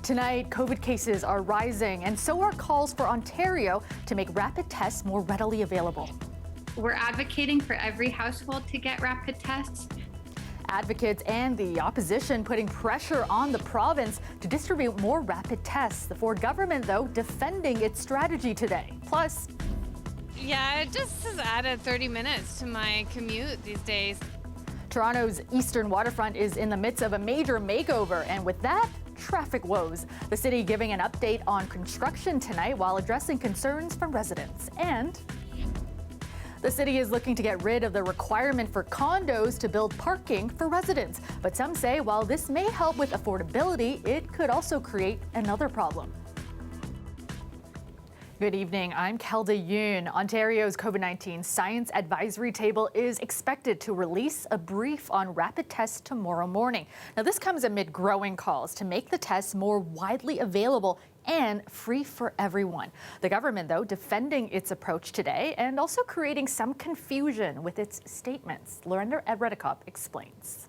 Tonight, COVID cases are rising, and so are calls for Ontario to make rapid tests more readily available. We're advocating for every household to get rapid tests. Advocates and the opposition putting pressure on the province to distribute more rapid tests. The Ford government, though, defending its strategy today. Plus, yeah, it just has added 30 minutes to my commute these days. Toronto's eastern waterfront is in the midst of a major makeover, and with that, traffic woes. The city giving an update on construction tonight while addressing concerns from residents. And the city is looking to get rid of the requirement for condos to build parking for residents. But some say while this may help with affordability, it could also create another problem. Good evening, I'm Kelda Yoon. Ontario's COVID-19 Science Advisory Table is expected to release a brief on rapid tests tomorrow morning. Now, this comes amid growing calls to make the tests more widely available and free for everyone. The government, though, defending its approach today and also creating some confusion with its statements. Lorenda Redekop explains.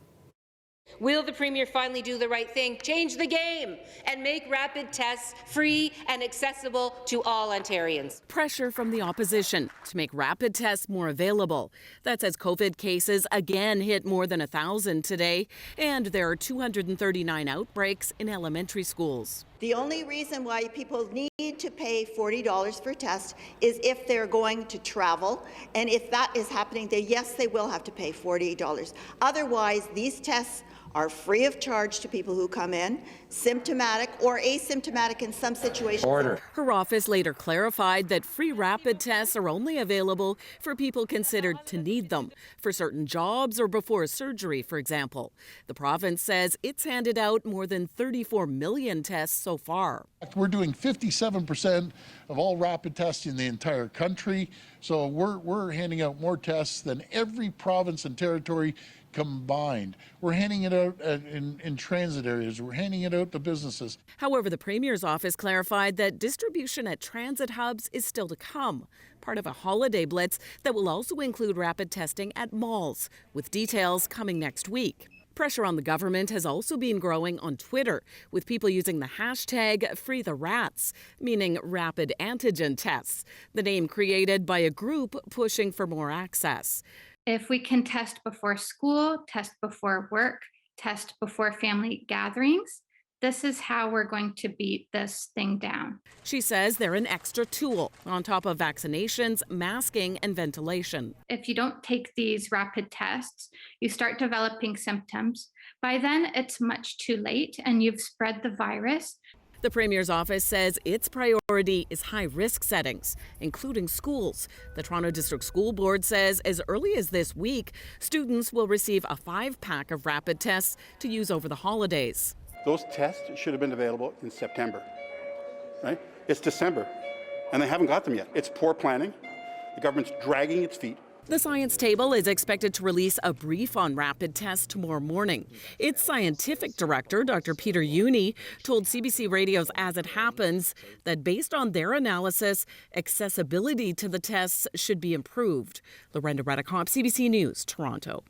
Will the Premier finally do the right thing, change the game, and make rapid tests free and accessible to all Ontarians? Pressure from the opposition to make rapid tests more available. That's as COVID cases again hit more than 1,000 today, and there are 239 outbreaks in elementary schools. The only reason why people need to pay $40 for a test is if they're going to travel, and if that is happening, then yes, they will have to pay $40. Otherwise, these tests are free of charge to people who come in, symptomatic or asymptomatic in some situations. Order. Her office later clarified that free rapid tests are only available for people considered to need them, for certain jobs or before surgery, for example. The province says it's handed out more than 34 million tests so far. We're doing 57% of all rapid tests in the entire country, so we're handing out more tests than every province and territory combined. We're handing it out in transit areas. We're handing it out to businesses. However, the Premier's office clarified that distribution at transit hubs is still to come, part of a holiday blitz that will also include rapid testing at malls, with details coming next week. Pressure on the government has also been growing on Twitter, with people using the hashtag #FreeTheRats, meaning rapid antigen tests, the name created by a group pushing for more access. If we can test before school, test before work, test before family gatherings, this is how we're going to beat this thing down. She says they're an extra tool on top of vaccinations, masking, and ventilation. If you don't take these rapid tests, you start developing symptoms. By then, it's much too late and you've spread the virus. The Premier's office says its priority is high-risk settings, including schools. The Toronto District School Board says as early as this week, students will receive a 5-pack of rapid tests to use over the holidays. Those tests should have been available in September, right? It's December, and they haven't got them yet. It's poor planning. The government's dragging its feet. The Science Table is expected to release a brief on rapid tests tomorrow morning. Its scientific director, Dr. Peter Juni, told CBC Radio's As It Happens that based on their analysis, accessibility to the tests should be improved. Lorenda Redekop, CBC News, Toronto.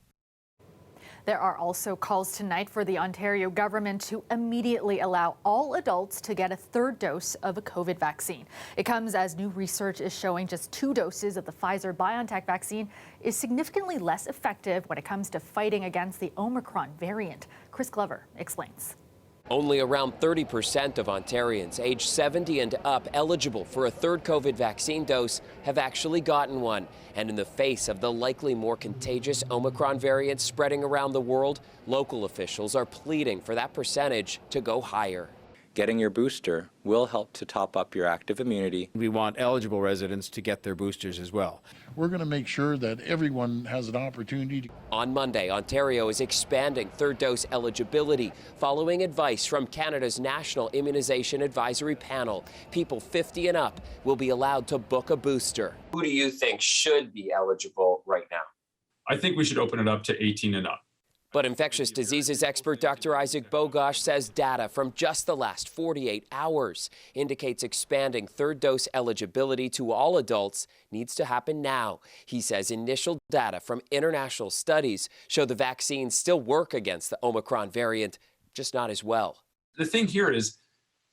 There are also calls tonight for the Ontario government to immediately allow all adults to get a 3rd dose of a COVID vaccine. It comes as new research is showing just 2 doses of the Pfizer-BioNTech vaccine is significantly less effective when it comes to fighting against the Omicron variant. Chris Glover explains. Only around 30% of Ontarians aged 70 and up eligible for a 3rd COVID vaccine dose have actually gotten one. And in the face of the likely more contagious Omicron variant spreading around the world, local officials are pleading for that percentage to go higher. Getting your booster will help to top up your active immunity. We want eligible residents to get their boosters as well. We're going to make sure that everyone has an opportunity. On Monday, Ontario is expanding 3rd dose eligibility following advice from Canada's National Immunization Advisory Panel. People 50 and up will be allowed to book a booster. Who do you think should be eligible right now? I think we should open it up to 18 and up. But infectious diseases expert Dr. Isaac Bogosh says data from just the last 48 hours indicates expanding 3rd dose eligibility to all adults needs to happen now. He says initial data from international studies show the vaccines still work against the Omicron variant, just not as well. The thing here is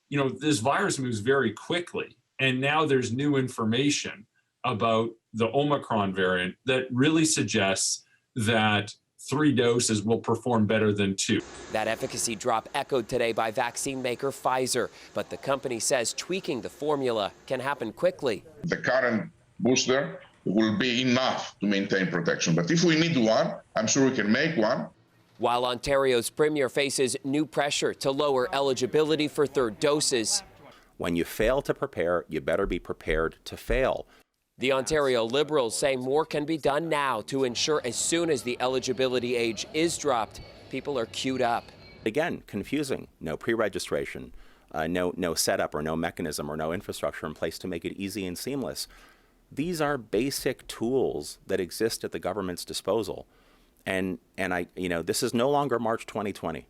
this virus moves very quickly. And now there's new information about the Omicron variant that really suggests that 3 doses will perform better than 2. That efficacy drop echoed today by vaccine maker Pfizer, but the company says tweaking the formula can happen quickly. The current booster will be enough to maintain protection, but if we need one, I'm sure we can make one. While Ontario's premier faces new pressure to lower eligibility for third doses. When you fail to prepare, you better be prepared to fail. The Ontario Liberals say more can be done now to ensure as soon as the eligibility age is dropped, people are queued up. Again, confusing. No pre-registration, no setup or no mechanism or no infrastructure in place to make it easy and seamless. These are basic tools that exist at the government's disposal. And this is no longer March 2020.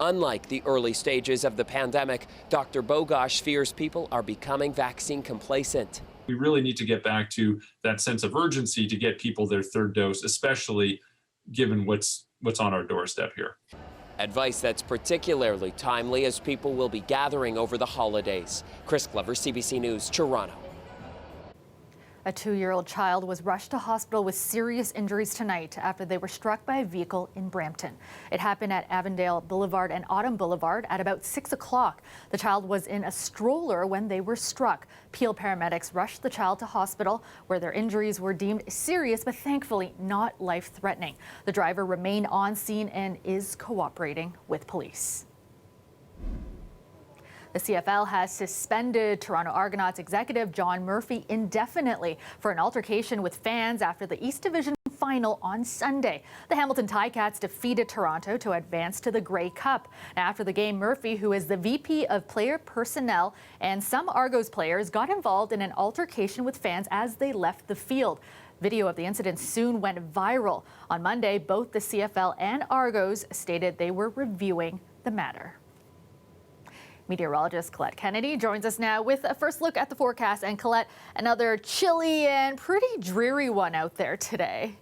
Unlike the early stages of the pandemic, Dr. Bogosh fears people are becoming vaccine complacent. We really need to get back to that sense of urgency to get people their third dose, especially given what's on our doorstep here. Advice that's particularly timely as people will be gathering over the holidays. Chris Glover, CBC News, Toronto. A 2-year-old child was rushed to hospital with serious injuries tonight after they were struck by a vehicle in Brampton. It happened at Avondale Boulevard and Autumn Boulevard at about 6 o'clock. The child was in a stroller when they were struck. Peel paramedics rushed the child to hospital where their injuries were deemed serious but thankfully not life-threatening. The driver remained on scene and is cooperating with police. The CFL has suspended Toronto Argonauts executive John Murphy indefinitely for an altercation with fans after the East Division final on Sunday. The Hamilton Ticats defeated Toronto to advance to the Grey Cup. Now, after the game, Murphy, who is the VP of Player Personnel, and some Argos players got involved in an altercation with fans as they left the field. Video of the incident soon went viral. On Monday, both the CFL and Argos stated they were reviewing the matter. Meteorologist Colette Kennedy joins us now with a first look at the forecast. And Colette, another chilly and pretty dreary one out there today.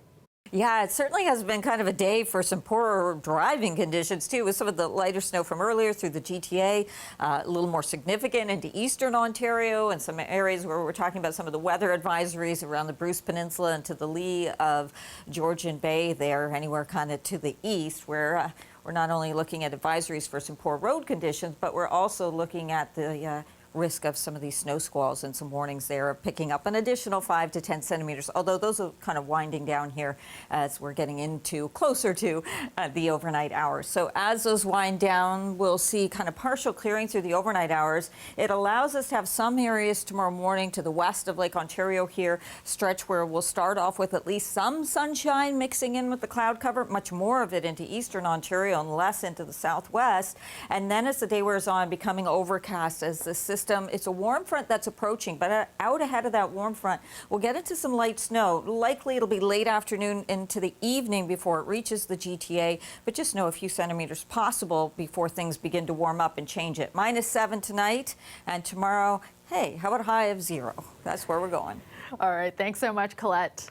Yeah, it certainly has been kind of a day for some poorer driving conditions, too, with some of the lighter snow from earlier through the GTA, a little more significant into eastern Ontario and some areas where we're talking about some of the weather advisories around the Bruce Peninsula and to the lee of Georgian Bay there, anywhere kind of to the east, where we're not only looking at advisories for some poor road conditions, but we're also looking at the risk of some of these snow squalls and some warnings there of picking up an additional 5 to 10 centimeters, although those are kind of winding down here as we're getting into closer to the overnight hours. So as those wind down, we'll see kind of partial clearing through the overnight hours. It allows us to have some areas tomorrow morning to the west of Lake Ontario here, stretch where we'll start off with at least some sunshine mixing in with the cloud cover, much more of it into eastern Ontario and less into the southwest. And then as the day wears on, becoming overcast as the system, it's a warm front that's approaching, but out ahead of that warm front, we'll get into some light snow. Likely it'll be late afternoon into the evening before it reaches the GTA, but just know a few centimeters possible before things begin to warm up and change it. -7 tonight, and tomorrow, hey, how about a high of 0? That's where we're going. All right, thanks so much, Colette.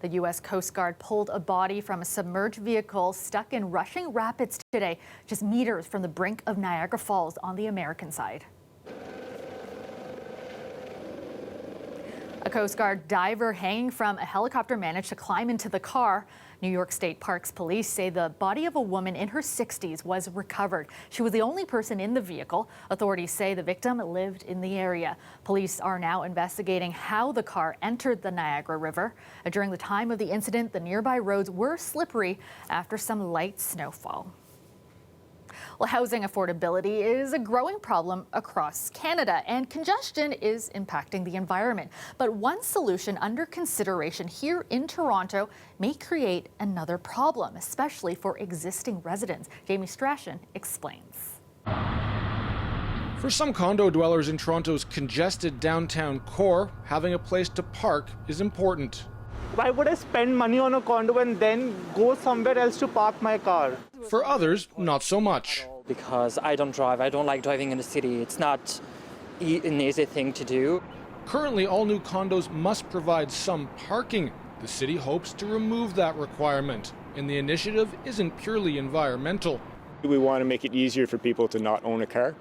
The U.S. Coast Guard pulled a body from a submerged vehicle stuck in rushing rapids today, just meters from the brink of Niagara Falls on the American side. A Coast Guard diver hanging from a helicopter managed to climb into the car. New York State Parks Police say the body of a woman in her 60s was recovered. She was the only person in the vehicle. Authorities say the victim lived in the area. Police are now investigating how the car entered the Niagara River. During the time of the incident, the nearby roads were slippery after some light snowfall. Well, housing affordability is a growing problem across Canada, and congestion is impacting the environment. But one solution under consideration here in Toronto may create another problem, especially for existing residents. Jamie Strachan explains. For some condo dwellers in Toronto's congested downtown core, having a place to park is important. Why would I spend money on a condo and then go somewhere else to park my car? For others, not so much. Because I don't drive. I don't like driving in the city. It's not an easy thing to do. Currently, all new condos must provide some parking. The city hopes to remove that requirement, and the initiative isn't purely environmental. We want to make it easier for people to not own a car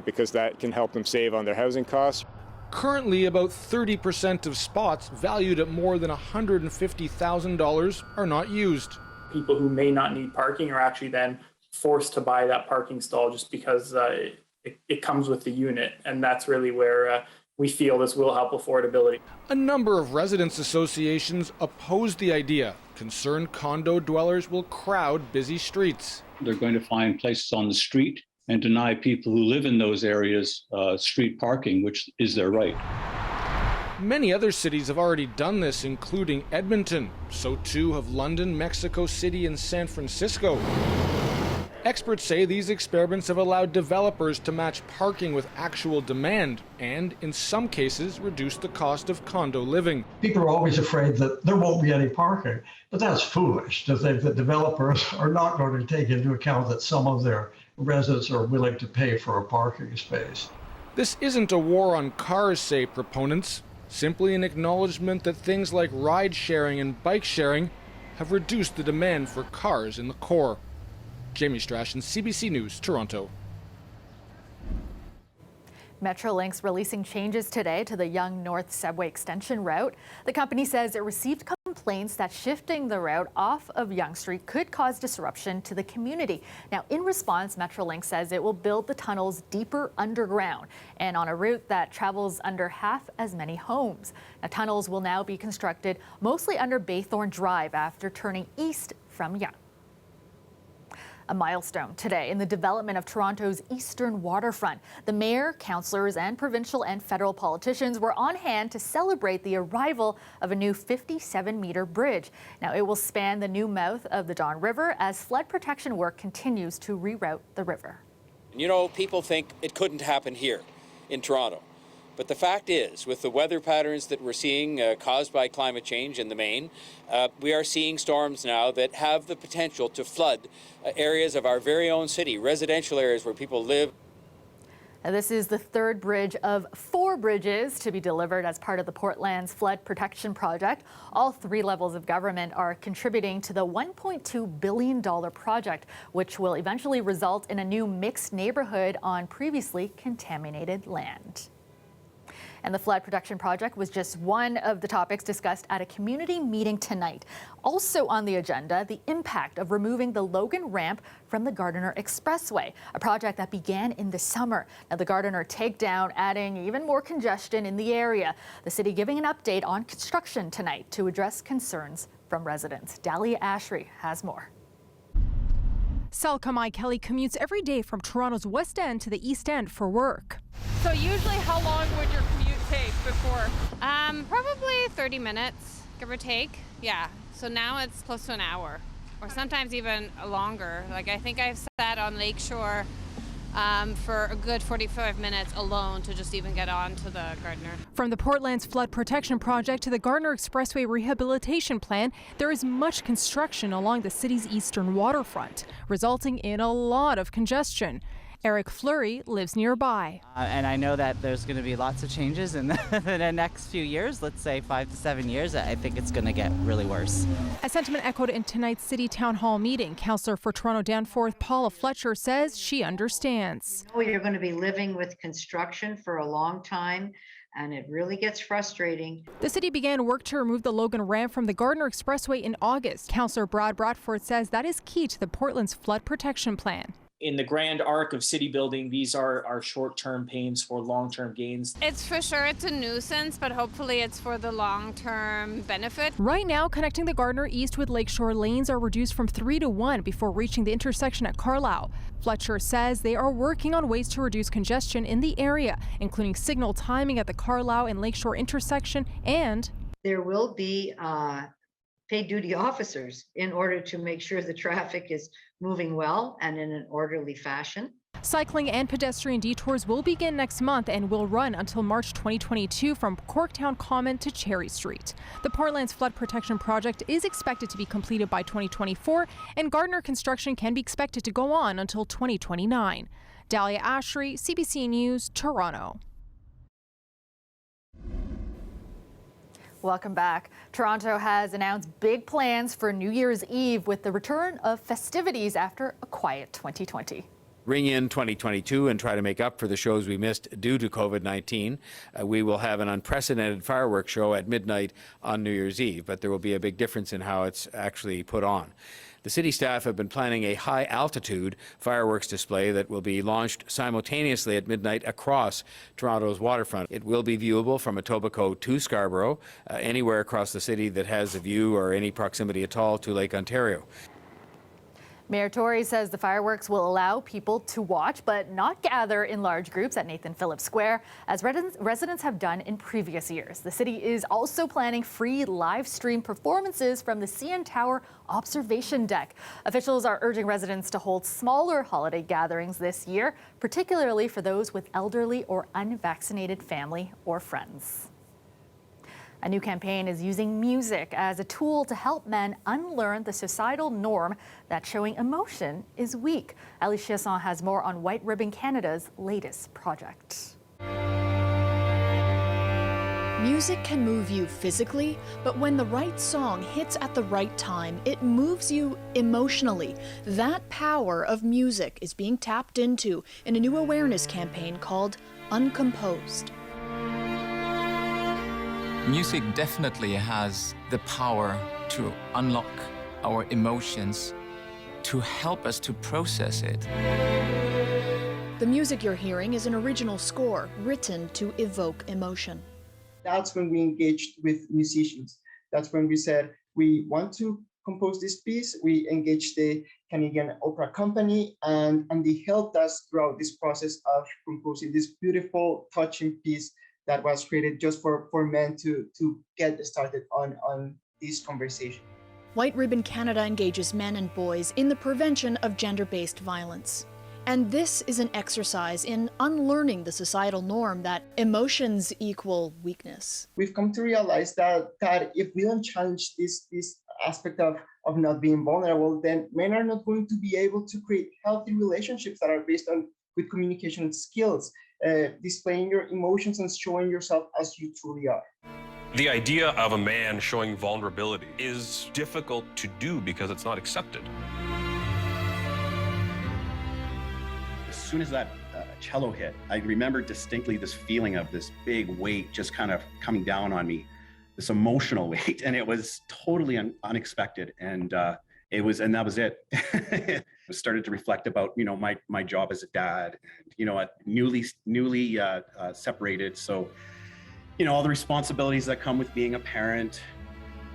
because that can help them save on their housing costs. Currently, about 30% of spots valued at more than $150,000 are not used. People who may not need parking are actually then forced to buy that parking stall just because it comes with the unit, and that's really where we feel this will help affordability. A number of residents' associations oppose the idea, concerned condo dwellers will crowd busy streets. They're going to find places on the street and deny people who live in those areas street parking, which is their right. Many other cities have already done this, including Edmonton. So too have London, Mexico City, and San Francisco. Experts say these experiments have allowed developers to match parking with actual demand and, in some cases, reduce the cost of condo living. People are always afraid that there won't be any parking, but that's foolish to think that developers are not going to take into account that some of their residents are willing to pay for a parking space. This isn't a war on cars, say proponents, simply an acknowledgement that things like ride sharing and bike sharing have reduced the demand for cars in the core. Jamie Strachan, CBC News, Toronto. Metrolinx releasing changes today to the Yonge North Subway Extension route. The company says it received complaints that shifting the route off of Yonge Street could cause disruption to the community. Now, in response, Metrolinx says it will build the tunnels deeper underground and on a route that travels under half as many homes. Now, tunnels will now be constructed mostly under Baythorn Drive after turning east from Yonge. A milestone today in the development of Toronto's eastern waterfront. The mayor, councillors, and provincial and federal politicians were on hand to celebrate the arrival of a new 57-meter bridge. Now, it will span the new mouth of the Don River as flood protection work continues to reroute the river. You know, people think it couldn't happen here in Toronto. But the fact is, with the weather patterns that we're seeing caused by climate change in the main, we are seeing storms now that have the potential to flood areas of our very own city, residential areas where people live. Now, this is the third bridge of 4 bridges to be delivered as part of the Portland's flood protection project. All 3 levels of government are contributing to the $1.2 billion project, which will eventually result in a new mixed neighborhood on previously contaminated land. And the flood protection project was just one of the topics discussed at a community meeting tonight. Also on the agenda, the impact of removing the Logan ramp from the Gardiner Expressway, a project that began in the summer. Now, the Gardiner takedown adding even more congestion in the area. The city giving an update on construction tonight to address concerns from residents. Dahlia Ashry has more. Salkamai Kelly commutes every day from Toronto's West End to the East End for work. So usually how long would your commute take before? Probably 30 minutes, give or take. Yeah, so now it's close to an hour or sometimes even longer. Like I think I've sat on Lakeshore for a good 45 minutes alone to just even get on to the Gardiner. From the Portland's flood protection project to the Gardiner Expressway rehabilitation plan, there is much construction along the city's eastern waterfront, resulting in a lot of congestion. Eric Fleury lives nearby. And I know that there's going to be lots of changes in the next few years, let's say 5 to 7 years. I think it's going to get really worse. A sentiment echoed in tonight's City Town Hall meeting. Councillor for Toronto Danforth, Paula Fletcher, says she understands. You're going to be living with construction for a long time, and it really gets frustrating. The city began work to remove the Logan ramp from the Gardiner Expressway in August. Councillor Brad Bradford says that is key to the Portland's flood protection plan. In the grand arc of city building, these are short-term pains for long-term gains. It's for sure it's a nuisance, but hopefully it's for the long-term benefit. Right now, connecting the Gardiner East with Lakeshore lanes are reduced from 3 to 1 before reaching the intersection at Carlisle. Fletcher says they are working on ways to reduce congestion in the area, including signal timing at the Carlisle and Lakeshore intersection, and there will be paid duty officers in order to make sure the traffic is moving well and in an orderly fashion. Cycling and pedestrian detours will begin next month and will run until March 2022 from Corktown Common to Cherry Street. The Portland's flood protection project is expected to be completed by 2024, and Gardiner construction can be expected to go on until 2029. Dahlia Ashry, CBC News, Toronto. Welcome back. Toronto has announced big plans for New Year's Eve with the return of festivities after a quiet 2020. Ring in 2022 and try to make up for the shows we missed due to COVID-19. We will have an unprecedented fireworks show at midnight on New Year's Eve, but there will be a big difference in how it's actually put on. The city staff have been planning a high-altitude fireworks display that will be launched simultaneously at midnight across Toronto's waterfront. It will be viewable from Etobicoke to Scarborough, anywhere across the city that has a view or any proximity at all to Lake Ontario. Mayor Tory says the fireworks will allow people to watch but not gather in large groups at Nathan Phillips Square, as residents have done in previous years. The city is also planning free live stream performances from the CN Tower observation deck. Officials are urging residents to hold smaller holiday gatherings this year, particularly for those with elderly or unvaccinated family or friends. A new campaign is using music as a tool to help men unlearn the societal norm that showing emotion is weak. Ali Chiasson has more on White Ribbon Canada's latest project. Music can move you physically, but when the right song hits at the right time, it moves you emotionally. That power of music is being tapped into in a new awareness campaign called Uncomposed. Music definitely has the power to unlock our emotions, to help us to process it. The music you're hearing is an original score written to evoke emotion. That's when we engaged with musicians. That's when we said, we want to compose this piece. We engaged the Canadian Opera Company, and they helped us throughout this process of composing this beautiful, touching piece that was created just for men to get started on this conversation. White Ribbon Canada engages men and boys in the prevention of gender-based violence. And this is an exercise in unlearning the societal norm that emotions equal weakness. We've come to realize that if we don't challenge this aspect of not being vulnerable, then men are not going to be able to create healthy relationships that are based on good communication skills, displaying your emotions and showing yourself as you truly are. The idea of a man showing vulnerability is difficult to do because it's not accepted. As soon as that cello hit, I remember distinctly this feeling of this big weight just kind of coming down on me, this emotional weight, and it was totally unexpected. And that was it. I started to reflect about, my job as a dad, and, newly separated. So, all the responsibilities that come with being a parent.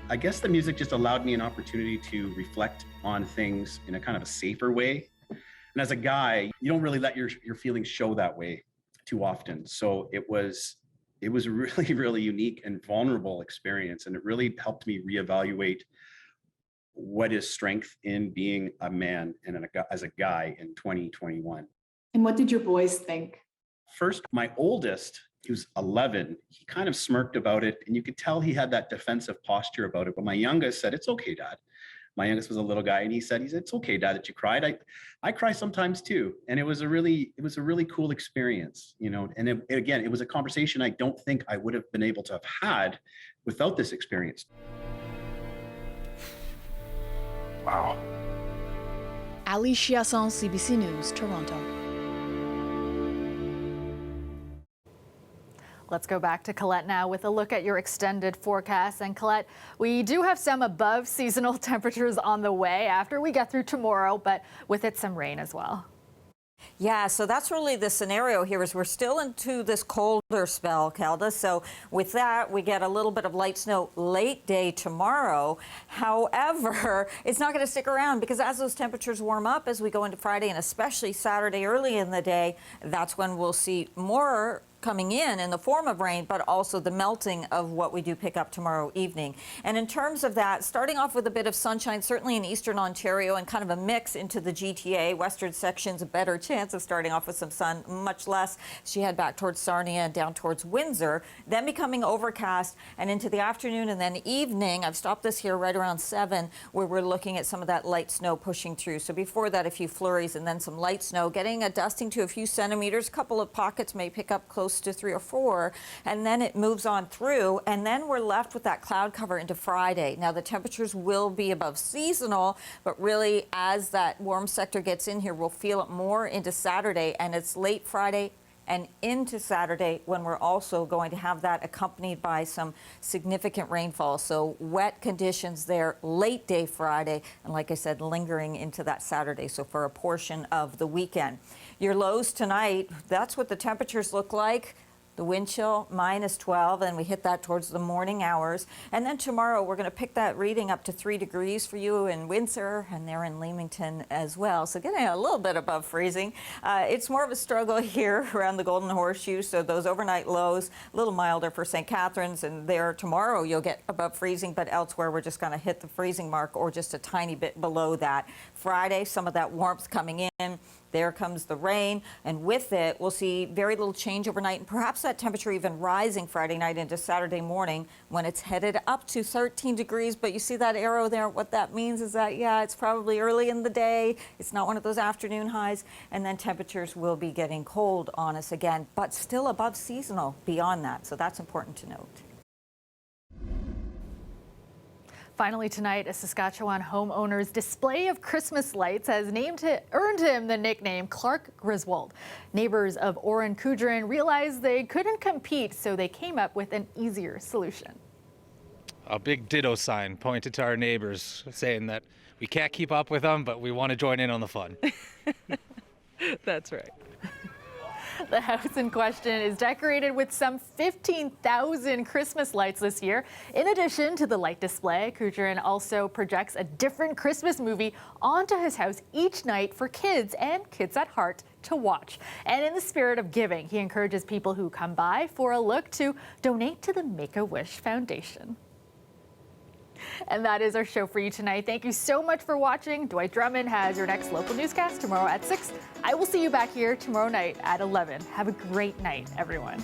I guess the music just allowed me an opportunity to reflect on things in a kind of a safer way. And as a guy, you don't really let your feelings show that way too often. So it was a really, really unique and vulnerable experience. And it really helped me reevaluate what is strength in being a man and as a guy in 2021. And what did your boys think? First, my oldest, he was 11, he kind of smirked about it, and you could tell he had that defensive posture about it. But my youngest said, "It's okay, Dad." My youngest was a little guy, and he said, "It's okay, Dad, that you cried. I cry sometimes too." And it was a really cool experience, And it was a conversation I don't think I would have been able to have had without this experience. Wow. Ali Chiasson, CBC News, Toronto. Let's go back to Colette now with a look at your extended forecast. And Colette, we do have some above seasonal temperatures on the way after we get through tomorrow, but with it some rain as well. Yeah, so that's really the scenario here is we're still into this colder spell, Kelda. So with that, we get a little bit of light snow late day tomorrow. However, it's not going to stick around because as those temperatures warm up as we go into Friday and especially Saturday early in the day, that's when we'll see more coming in the form of rain, but also the melting of what we do pick up tomorrow evening. And in terms of that, starting off with a bit of sunshine, certainly in eastern Ontario and kind of a mix into the GTA. Western sections, a better chance of starting off with some sun, much less as you head back towards Sarnia and down towards Windsor, then becoming overcast and into the afternoon and then evening. I've stopped this here right around 7 where we're looking at some of that light snow pushing through. So before that, a few flurries and then some light snow, getting a dusting to a few centimeters. A couple of pockets may pick up close close to 3 or 4, and then it moves on through, and then we're left with that cloud cover into Friday. Now, the temperatures will be above seasonal, but really, as that warm sector gets in here, we'll feel it more into Saturday, and it's late Friday and into Saturday when we're also going to have that accompanied by some significant rainfall. So wet conditions there late day Friday, and like I said, lingering into that Saturday, so for a portion of the weekend. Your lows tonight, that's what the temperatures look like. The wind chill -12, and we hit that towards the morning hours. And then tomorrow we're going to pick that reading up to 3 degrees for you in Windsor, and there in Leamington as well. So getting a little bit above freezing. It's more of a struggle here around the Golden Horseshoe. So those overnight lows, a little milder for St. Catharines, and there tomorrow you'll get above freezing, but elsewhere we're just going to hit the freezing mark or just a tiny bit below that. Friday, some of that warmth coming in. There comes the rain, and with it, we'll see very little change overnight, and perhaps that temperature even rising Friday night into Saturday morning when it's headed up to 13 degrees. But you see that arrow there? What that means is that, yeah, it's probably early in the day. It's not one of those afternoon highs, and then temperatures will be getting cold on us again, but still above seasonal beyond that. So that's important to note. Finally tonight, a Saskatchewan homeowner's display of Christmas lights has earned him the nickname Clark Griswold. Neighbors of Oren Kudrin realized they couldn't compete, so they came up with an easier solution. A big ditto sign pointed to our neighbors saying that we can't keep up with them, but we want to join in on the fun. That's right. The house in question is decorated with some 15,000 Christmas lights this year. In addition to the light display, Kudrin also projects a different Christmas movie onto his house each night for kids and kids at heart to watch. And in the spirit of giving, he encourages people who come by for a look to donate to the Make-A-Wish Foundation. And that is our show for you tonight. Thank you so much for watching. Dwight Drummond has your next local newscast tomorrow at 6. I will see you back here tomorrow night at 11. Have a great night, everyone.